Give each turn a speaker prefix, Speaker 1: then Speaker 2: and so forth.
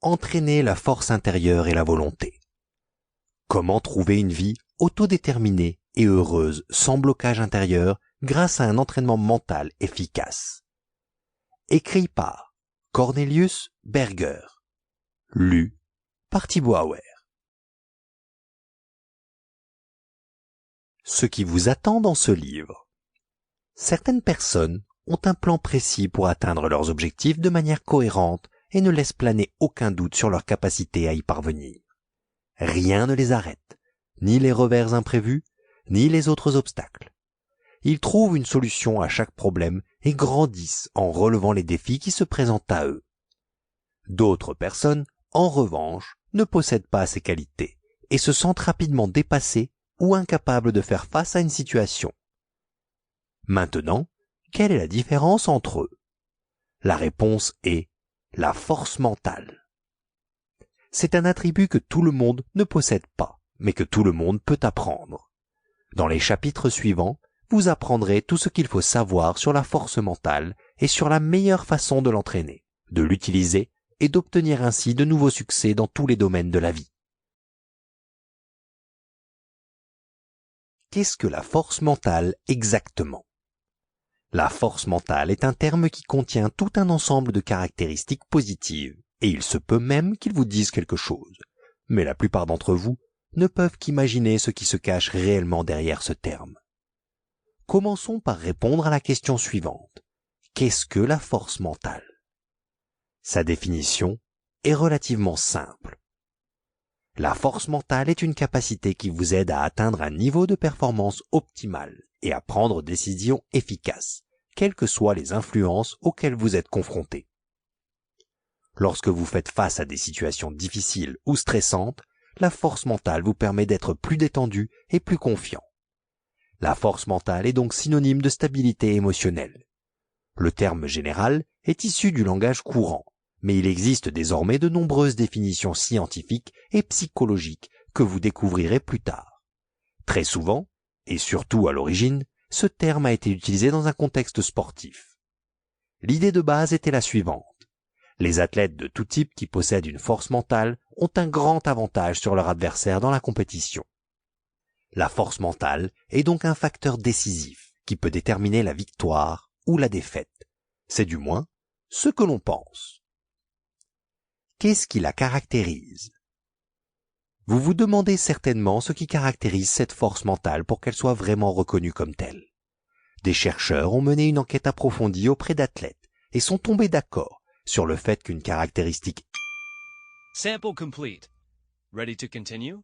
Speaker 1: entraîner la force intérieure et la volonté. Comment trouver une vie autodéterminée et heureuse sans blocage intérieur grâce à un entraînement mental efficace. Écrit par Cornelius Berger. Lu par Thibaut Auer. Ce qui vous attend dans ce livre. Certaines personnes ont un plan précis pour atteindre leurs objectifs de manière cohérente et ne laissent planer aucun doute sur leur capacité à y parvenir. Rien ne les arrête, ni les revers imprévus, ni les autres obstacles. Ils trouvent une solution à chaque problème et grandissent en relevant les défis qui se présentent à eux. D'autres personnes, en revanche, ne possèdent pas ces qualités et se sentent rapidement dépassées ou incapables de faire face à une situation. Maintenant, quelle est la différence entre eux? La réponse est la force mentale. C'est un attribut que tout le monde ne possède pas, mais que tout le monde peut apprendre. Dans les chapitres suivants, vous apprendrez tout ce qu'il faut savoir sur la force mentale et sur la meilleure façon de l'entraîner, de l'utiliser et d'obtenir ainsi de nouveaux succès dans tous les domaines de la vie. Qu'est-ce que la force mentale exactement? La force mentale est un terme qui contient tout un ensemble de caractéristiques positives, et il se peut même qu'ils vous disent quelque chose. Mais la plupart d'entre vous ne peuvent qu'imaginer ce qui se cache réellement derrière ce terme. Commençons par répondre à la question suivante. Qu'est-ce que la force mentale? Sa définition est relativement simple. La force mentale est une capacité qui vous aide à atteindre un niveau de performance optimal et à prendre des décisions efficaces, quelles que soient les influences auxquelles vous êtes confrontés. Lorsque vous faites face à des situations difficiles ou stressantes, la force mentale vous permet d'être plus détendu et plus confiant. La force mentale est donc synonyme de stabilité émotionnelle. Le terme général est issu du langage courant, mais il existe désormais de nombreuses définitions scientifiques et psychologiques que vous découvrirez plus tard. Très souvent, et surtout à l'origine, ce terme a été utilisé dans un contexte sportif. L'idée de base était la suivante. Les athlètes de tout type qui possèdent une force mentale ont un grand avantage sur leur adversaire dans la compétition. La force mentale est donc un facteur décisif qui peut déterminer la victoire ou la défaite. C'est du moins ce que l'on pense. Qu'est-ce qui la caractérise? Vous vous demandez certainement ce qui caractérise cette force mentale pour qu'elle soit vraiment reconnue comme telle. Des chercheurs ont mené une enquête approfondie auprès d'athlètes et sont tombés d'accord sur le fait qu'une caractéristique
Speaker 2: Sample complete. Ready to continue?